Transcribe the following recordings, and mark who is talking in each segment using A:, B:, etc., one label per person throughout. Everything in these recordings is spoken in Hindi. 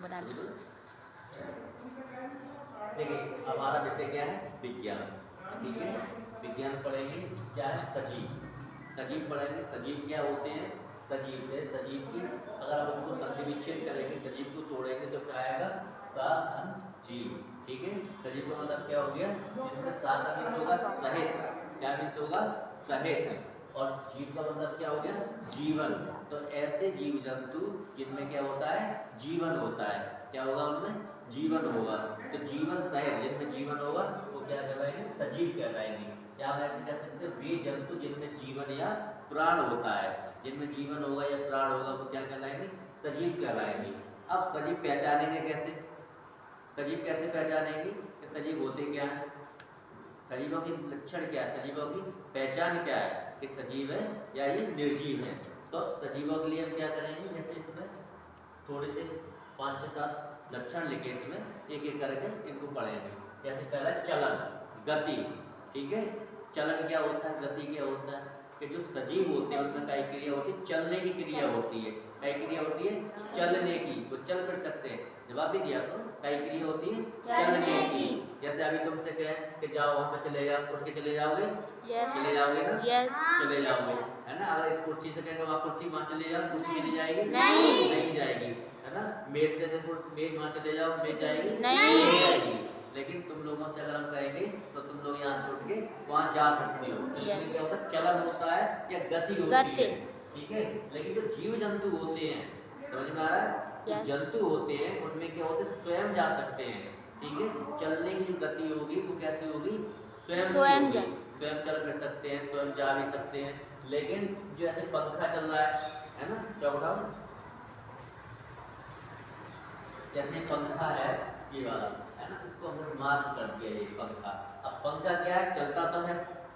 A: बना लो।
B: देखिए हमारा विषय क्या है? विज्ञान। ठीक है, विज्ञान पढ़ेंगे क्या है? सजीव। सजीव पढ़ेंगे। सजीव क्या होते हैं? सजीव है, सजीव की अगर आप उसको संधि विच्छेद करेंगे, सजीव को तोड़ेंगे तो क्या आएगा? सजीव। ठीक है, सजीव का मतलब क्या हो गया? जिसमें सा का मीन्स होगा सहित। क्या मीन्स होगा? सहित। और जीव का मतलब क्या हो गया? जीवन। तो ऐसे जीव जंतु जिनमें क्या होता है? जीवन होता है। क्या होगा उनमें? जीवन होगा। तो जीवन सहित जिनमें जीवन होगा वो क्या कहलाएंगे? सजीव कहलाएंगे। क्या हम ऐसे कह सकते हैं? वे जंतु जिनमें जीवन या प्राण होता है, जिनमें जीवन होगा या प्राण होगा वो क्या कहलाएंगे? सजीव कहलाएंगे। अब सजीव पहचानेंगे कैसे? सजीव कैसे पहचानेंगे कि सजीव होते क्या है? सजीवों के लक्षण क्या है? सजीवों की पहचान क्या है कि सजीव है या ये निर्जीव है? तो सजीवों के लिए हम क्या करेंगे? जैसे इसमें थोड़े से 5-6-7 लक्षण लिखे, इसमें एक एक करके इनको पढ़ेंगे। जैसे पहला चलन, गति। ठीक है, चलन क्या होता है? गति क्या होता है? कि जो सजीव होते हैं उनमें कई क्रिया होती है, चलने की क्रिया होती है। कई क्रिया होती है चलने की, वो चल फिर सकते हैं। जवाब भी दिया तो कई क्रिया होती है चलने की। जैसे अभी तुमसे कहें कि जाओ वहां पे चले जाओ, उठ के चले जाओगे? चले जाओगे ना? चले जाओगे, है ना? अगर इस कुर्सी से कहेंगे वहां कुर्सी, वहां चले जाओ, कुर्सी चली जाएगी? नहीं जाएगी, है ना? मेज से मेज वहां चले जाओ, मेज जाएगी? नहीं जाएगी। लेकिन तुम लोगों से अगर हम कहेंगे तो तुम लोग यहाँ से उठ के वहां जा सकते हो। तो इसमें क्या होता है? चलन होता है या गति होती है। ठीक है, लेकिन जो जीव जंतु होते हैं, समझ में आ रहा है? जो जंतु होते हैं उनमें क्या होते हैं? स्वयं जा सकते हैं। ठीक है, चलने की जो गति होगी वो कैसी होगी? स्वयं होगी। स्वयं चल फिर सकते हैं, स्वयं जा भी सकते हैं। लेकिन जो ऐसे पंखा चल रहा है ना? चौकड़ाओ, जैसे पंखा है ये वाला, है ना? इसको हमने मार्क कर दिया ये पंखा। अब पंखा क्या है? चलता तो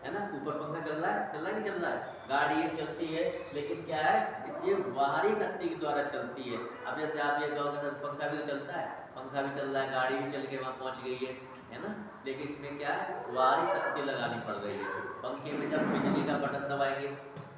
B: है ना? ऊपर पंखा चल रहा है, चल रहा नहीं चल रहा है? गाड़ी ये चलती है, लेकिन क्या है? इसलिए बाहरी शक्ति के द्वारा चलती है। अब जैसे आप ये कहोगे पंखा भी तो चलता है, पंखा भी चल रहा है, गाड़ी भी चल के वहाँ पहुँच गई है ना? लेकिन इसमें क्या है? बाहरी शक्ति लगानी पड़ रही है। पंखे में जब बिजली का बटन दबाएंगे,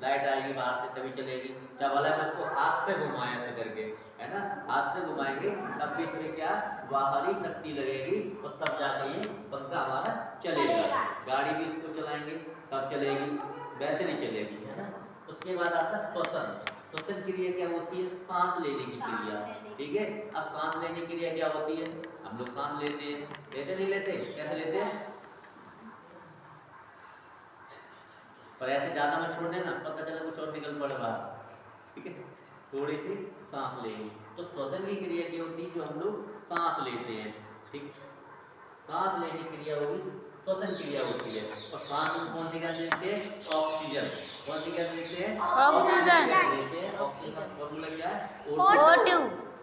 B: लाइट आएगी बाहर से तभी चलेगी। क्या बोला है? उसको हाथ से घुमाएं ऐसे करके, है ना? हाथ से घुमाएंगे तब भी इसमें क्या? बाहरी शक्ति लगेगी और तब जाके ये पंखा हमारा चलेगा। गाड़ी भी इसको चलाएंगे तब चलेगी, वैसे नहीं चलेगी, है ना? उसके बाद आता है श्वसन। श्वसन क्रिया क्या होती है? सांस लेने की क्रिया। ठीक है, अब सांस लेने की क्रिया क्या होती है? हम लोग सांस लेते हैं, लेते नहीं लेते? कैसे लेते हैं? पर ऐसे ज्यादा मत छोड़ देना, पता चला कुछ और निकल पड़े बाहर। ठीक है, थोड़ी सी सांस लेंगे। तो श्वसन की क्रिया क्या होती है? जो हम लोग सांस लेते हैं। ठीक, सांस लेने की क्रिया होगी, श्वसन क्रिया होती है। और सांस में कौन सी गैस लेते हैं? ऑक्सीजन। कौन सी गैस लेते हैं? ऑक्सीजन लेते हैं। ऑक्सीजन का फॉर्मूला क्या है? O2।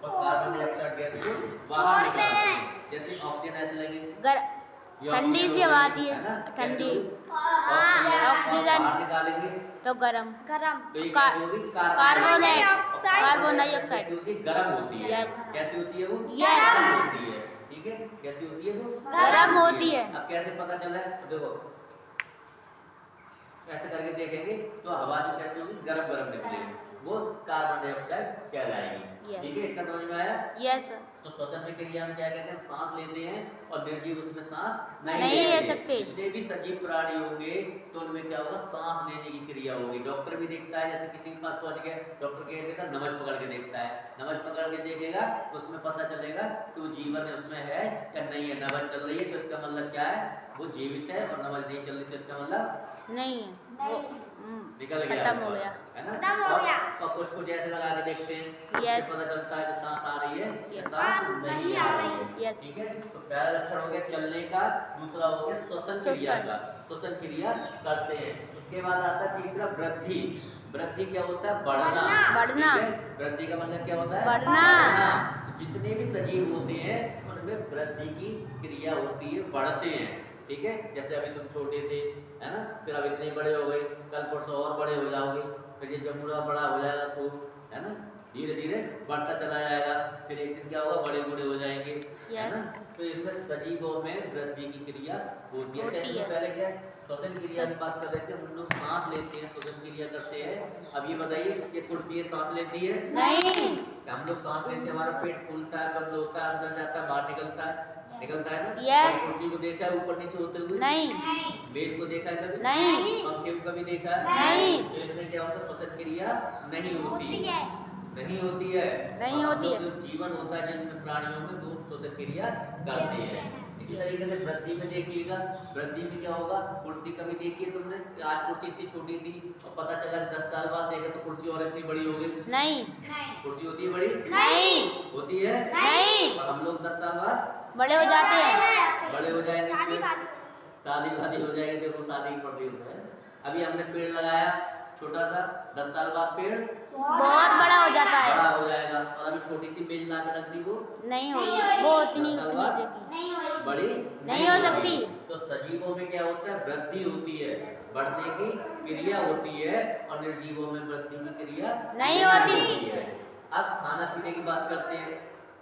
B: और कार्बन डाइऑक्साइड गैस को बाहर निकालते हैं। जैसे ऑक्सीजन ऐसे लगे,
A: ठंडी सी हवा आती है, ठंडी ऑक्सीजन
B: बाहर निकालेंगे
A: तो गरम
B: तो ये कैसी होगी?
A: कार्बन डाइऑक्साइड
B: कैसी होती है? गर्म होती है।
A: यस।
B: कैसी होती है वो?
A: यस।
B: गर्म होती है। ठीक है, कैसी होती है वो?
A: गर्म होती है।
B: अब कैसे पता चला है? तो देखो ऐसे करके देखेंगे तो हवा जो कैसी होगी? गरम गरम निकलेगी, वो कार्बन डाइऑक्साइड कहलाएगी। ठीक है, इसका समझ में आया?
A: यस।
B: तो श्वसन की क्रिया में क्या कहते हैं? हम सांस लेते हैं और निर्जीव उसमें सांस नहीं
A: ले सकते।
B: जितने भी सजीव प्राणी होंगे तो उनमें क्या होगा? सांस लेने की क्रिया होगी। डॉक्टर भी देखता है, जैसे किसी के पास पहुंच गया, डॉक्टर क्या देगा? नमज पकड़ के देखता है। नमज पकड़ के देखेगा तो उसमें पता चलेगा कि वो जीवन है उसमें है या नहीं है। नमज चल रही है तो इसका मतलब क्या है? वो जीवित है, और नमज नहीं चल रही तो इसका मतलब
A: नहीं है, वो
B: निकल गया,
A: खत्म हो गया,
B: है ना? खत्म हो गया। तो कुछ ऐसे लगा के देखते हैं,
A: यस।
B: पता चलता है कि सांस आ रही है या सांस नहीं आ रही है।
A: यस।
B: ठीक है, तो पहला लक्षण हो गया चलने का, दूसरा हो गया श्वसन क्रिया का। श्वसन क्रिया करते हैं। उसके बाद आता है तीसरा वृद्धि। वृद्धि क्या होता है? बढ़ना।
A: बढ़ना।
B: वृद्धि का मतलब क्या होता है?
A: बढ़ना।
B: तो जितने भी सजीव होते हैं उनमें वृद्धि की क्रिया होती है, बढ़ते हैं। ठीक है, जैसे अभी तुम छोटे थे, है ना? फिर अब इतने बड़े हो गए, कल परसों और बड़े हो जाओगे, फिर ये जमुना बड़ा हो जाएगा तो, है ना? धीरे धीरे बढ़ता चला जाएगा। फिर एक दिन क्या होगा, बड़े बूढ़े हो जाएंगे, है ना।
A: Yes.
B: तो इसमें सजीवों में वृद्धि की क्रिया होती है।
A: होती
B: अच्छा, इसमें
A: है।
B: पहले क्या है, श्वसन क्रिया की बात कर रहे थे, हम लोग सांस लेते हैं, श्वसन क्रिया करते हैं। अब ये बताइए कि कुर्सी ये सांस लेती है?
A: नहीं।
B: हम लोग सांस लेते हैं, हमारा पेट फूलता है, बंद होता है, अंदर जाता है, बाहर निकलता है ना।
A: Yes.
B: और कुर्सी को देखा है ऊपर नीचे होते हुए?
A: नहीं।
B: मेज को देखा है कभी?
A: नहीं।
B: पंखे को कभी देखा है?
A: नहीं।
B: तो इनमें क्या होता है, श्वसन क्रिया नहीं होती है। नहीं होती है।
A: नहीं
B: और हम
A: होती
B: लोग
A: है।
B: जो जीवन होता है जिनमें प्राणियों में वो श्वसन क्रिया करते हैं। इसी तरीके से वृद्धि में देखिएगा, वृद्धि में क्या होगा, कुर्सी कभी देखी है तुमने? आज कुर्सी इतनी छोटी थी और पता चला 10 साल बाद देखे तो कुर्सी और इतनी बड़ी हो गई।
A: नहीं।
B: कुर्सी होती है बड़ी?
A: नहीं।
B: होती है?
A: नहीं।
B: और हम लोग 10 साल बाद
A: बड़े हो जाते हैं।
B: बड़े हो जाएंगे, शादी वादी हो जाएगी। देखो शादी पड़ रही है उसमें। अभी हमने पेड़ लगाया छोटा सा, 10 साल बाद पेड़
A: बहुत बड़ा हो जाता है।
B: बड़ा हो जाएगा। और अभी छोटी सी मेज ला के रख दी, वो
A: नहीं होगी, वो उतनी
B: 10 साल
A: उतनी
B: बाद
A: देगी।
B: बड़ी
A: नहीं हो सकती।
B: तो सजीवों में क्या होता है, वृद्धि होती है, बढ़ने की क्रिया होती है। और निर्जीवों में वृद्धि की क्रिया
A: नहीं होती
B: है। अब खाना पीने की बात करते हैं।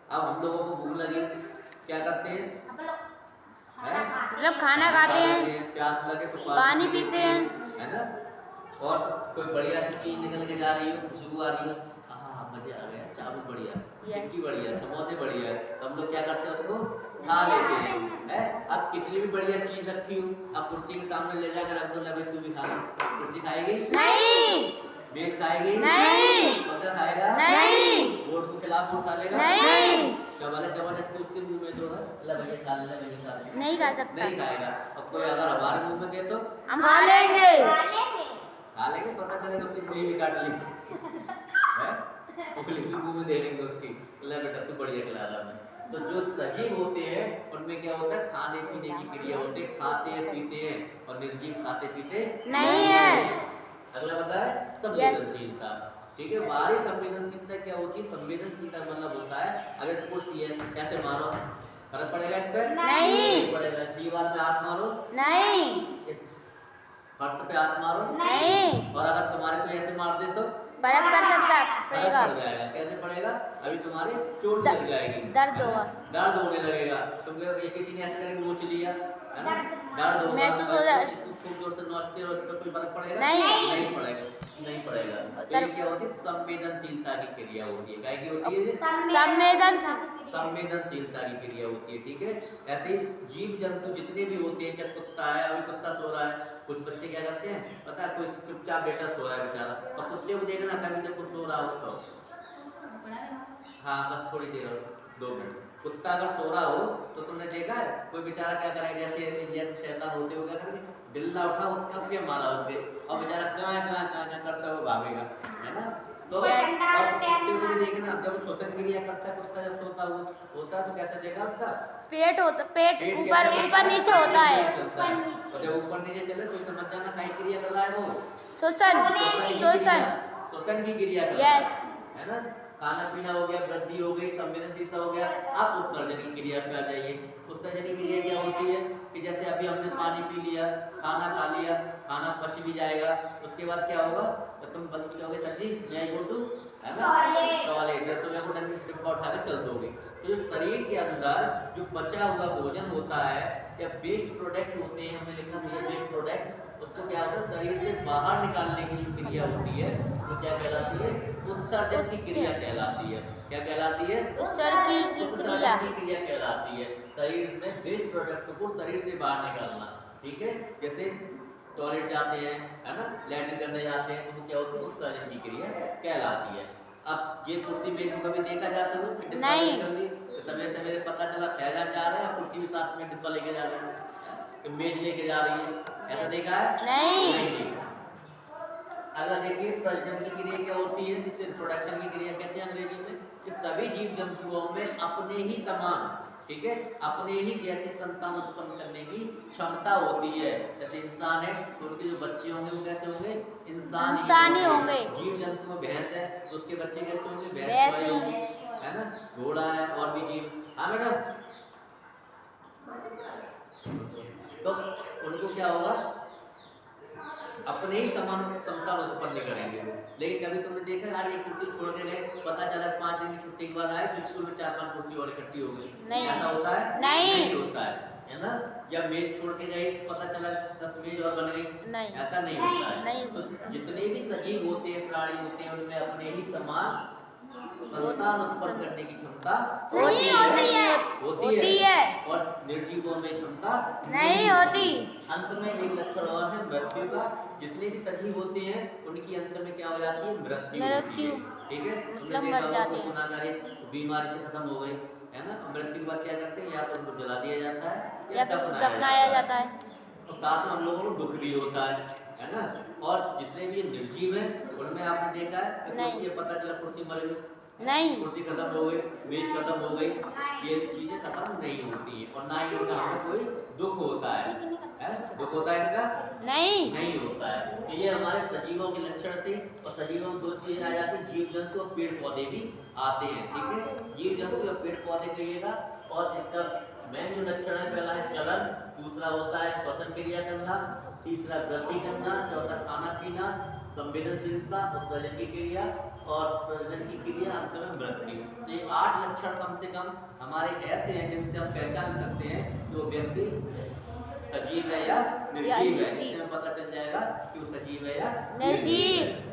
B: अब हम लोगों को भूख लगी, क्या करते हैं?
A: जब खाना खाते हैं,
B: प्यास लगे तो
A: पानी पीते हैं,
B: है ना। और कोई बढ़िया सी चीज निकल के जा रही हो, खुशबू आ रही हो, हाँ मजे आ गए, चावल बढ़िया, टिक्की बढ़िया, समोसे बढ़िया, तो हम लोग क्या करते हैं, उसको खा लेते हैं। अब कितनी भी बढ़िया चीज रखी हो, अब कुर्सी के सामने ले जाकर रख दो, ले भाई तू भी खा ले। कुर्सी खाएगी?
A: नहीं।
B: मेज खाएगी?
A: नहीं।
B: पत्थर खाएगा?
A: नहीं।
B: बोर्ड को खिलाफ बोर्ड खा लेगा?
A: नहीं।
B: जबरदस्ती उसके मुंह में दो है, ले भैया खा ले, भैया खा ले,
A: नहीं खा सकता।
B: नहीं खाएगा। अब कोई अगर हमारे मुंह में दे तो
A: हम खा लेंगे।
B: खा लेंगे, पता चलेगा उसकी मुंह भी काट ली है, उंगली भी मुंह में दे देंगे उसकी, ले बेटा तू बढ़िया खिला रहा है। तो जो सजीव होते हैं उनमें क्या होता है, खाने पीने की क्रिया होती है, खाते हैं पीते हैं। और निर्जीव खाते पीते
A: नहीं है।
B: अगला बता है संवेदनशीलता। ठीक है, बाहरी संवेदनशीलता क्या होती है? संवेदनशीलता मतलब होता है, अगर कुर्सी है कैसे मारो, फर्क पड़ेगा इस पर?
A: नहीं
B: पड़ेगा। इस दीवार पे हाथ मारो,
A: नहीं।
B: इस फर्श पे हाथ मारो,
A: नहीं।
B: और अगर तुम्हारे कोई ऐसे मार दे तो
A: फर्क पड़ सकता
B: फर्क
A: पड़ेगा।
B: पड़ जाएगा। कैसे पड़ेगा? अभी तुम्हारी चोट लग जाएगी,
A: दर्द होगा,
B: दर्द होने लगेगा। तुमको ये किसी ने ऐसे करके नोच लिया, है ना, दर्द होगा,
A: महसूस हो जाए।
B: इसको खूब जोर से नोचते हो, उस पर कोई फर्क पड़ेगा?
A: नहीं।
B: नहीं पड़ेगा, नहीं पड़ेगा। तो ये क्या होती है? संवेदनशीलता की क्रिया होती है। क्या की होती है?
A: संवेदनशील
B: संवेदनशीलता की क्रिया होती है। ठीक है, ऐसे जीव जंतु जितने भी होते हैं, चाहे कुत्ता है, अभी कुत्ता सो रहा है, कुछ बच्चे क्या करते हैं पता है, कोई चुपचाप बेटा सो रहा है बेचारा, और कुत्ते को देखना कभी जब कुछ सो रहा हो तो, हाँ बस थोड़ी देर और 2 मिनट, कुत्ता अगर सो रहा हो तो तुमने देखा है कोई बेचारा क्या करेगा, जैसे शैतान होते हो क्या करेंगे, बिल्ला उठा वो कस के मारा उसके, और बेचारा कहाँ करता हुआ भागेगा, है ना। तो और कुत्ते को भी देखना, जब श्वसन क्रिया करता है कुत्ता, जब सोता होता है तो कैसे देखा उसका
A: पेट होता, पेट ऊपर नीचे होता है।
B: और जब ऊपर नीचे चले तो समझ जाना कहीं क्रिया कर रहा है वो,
A: श्वसन
B: श्वसन की क्रिया कर रहा
A: यस।
B: है ना। खाना पीना हो गया, वृद्धि हो गई, संवेदनशीलता हो गया। आप उत्सर्जन की क्रिया पे आ जाइए। उत्सर्जन की क्रिया क्या होती है कि जैसे अभी हमने पानी पी लिया, खाना खा लिया, खाना पच भी जाएगा, उसके बाद क्या होगा, तो तुम बंद करोगे सब्जी यही गो टू, है ना, टॉयलेट, जैसे में उठन डिब्बा उठाकर चल दोगे। तो जो शरीर के अंदर जो बचा हुआ भोजन होता है या वेस्ट प्रोडक्ट होते हैं, हमने लिखा था वेस्ट प्रोडक्ट, उसको क्या होता है शरीर से बाहर निकालने की जो क्रिया होती है वो क्या कहलाती है? उत्सर्जन की क्रिया कहलाती है। क्या कहलाती है?
A: उत्सर्जन की
B: क्रिया कहलाती है। शरीर में वेस्ट प्रोडक्ट को शरीर से बाहर निकालना। ठीक है, जैसे टॉयलेट जाते हैं, है ना, लैट्रिन करने जाते हैं, तो क्या होती है? उत्सर्जन की क्रिया कहलाती है। अब ये कुर्सी मेज को कभी देखा जाता है?
A: नहीं।
B: समय से मेरे पता चला फैजान जा रहे हैं, कुर्सी भी साथ में डिब्बा लेके जा रहे हैं, मेज लेके जा रही है, ऐसा देखा है? नहीं देखा। अगर देखिए प्रजनन की क्रिया क्या होती है, जिसे रिप्रोडक्शन की क्रिया कहते हैं अंग्रेजी में, कि सभी जीव जंतुओं में अपने ही समान, ठीक है, अपने ही जैसे संतान उत्पन्न करने की क्षमता होती है। जैसे इंसान है तो उनके जो बच्चे होंगे वो कैसे होंगे? इंसान ही होंगे। जीव जंतु में भैंस है तो उसके बच्चे कैसे होंगे? भैंस ही, है ना, घोड़ा है और भी जीव। हाँ मैडम, तो उनको क्या होगा? अपने ही समान संतान उत्पन्न करेंगे। लेकिन कभी तुमने देखा यार ये कुर्सी छोड़ के गए, पता चला 5 दिन की छुट्टी के बाद आए तो स्कूल में 4-5 कुर्सी और इकट्ठी हो गई?
A: नहीं।
B: ऐसा होता है?
A: नहीं
B: होता है ना? या मेज छोड़ के गए, पता चला 10 मेज और बन गई?
A: नहीं।
B: ऐसा नहीं होता है।
A: नहीं।
B: तो जितने भी सजीव होते हैं, प्राणी होते हैं, उनमें अपने ही समान संतान उत्पन्न करने की क्षमता
A: होती है।
B: होती है और निर्जीवों में क्षमता
A: नहीं होती।
B: अंत में एक लक्षण और है मृत्यु का। जितने भी सजीव होते हैं उनकी अंत में क्या हो जाती है? मृत्यु। ठीक है,
A: मतलब मर जाते हैं।
B: सुना जा रही बीमारी से खत्म हो गई है ना, मृत्यु के बाद क्या करते हैं? या तो उनको जला दिया जाता है
A: या फिर दफनाया जाता है।
B: तो साथ में हम लोगों को दुख भी होता है ना। और जितने भी निर्जीव हैं उनमें आपने देखा है कि
A: नहीं।
B: कुर्सी पता चला कुर्सी मर गई,
A: नहीं।
B: कुर्सी खत्म हो गई, मेज खत्म हो गई, ये चीजें खत्म नहीं होती है और ना ही उनका हमें कोई दुख होता है? दुख होता है इनका? नहीं होता है। तो ये हमारे सजीवों के लक्षण थे। और सजीवों में 2 चीजें आ जाती है, जीव जंतु और पेड़ पौधे भी आते हैं। ठीक है, जीव जंतु और पेड़ पौधे कहिएगा। और इसका मेन जो लक्षण है, पहला है चलन, दूसरा होता है श्वसन क्रिया करना, तीसरा वृद्धि करना, चौथा खाना पीना, संवेदनशीलता, उत्सर्जन की क्रिया और प्रजनन की क्रिया, अंत में मृत्यु। तो ये 8 लक्षण कम से कम हमारे ऐसे हैं जिनसे हम पहचान सकते हैं कि वो व्यक्ति सजीव है या निर्जीव है। इससे हमें पता चल जाएगा कि वो सजीव है या
A: निर्जीव।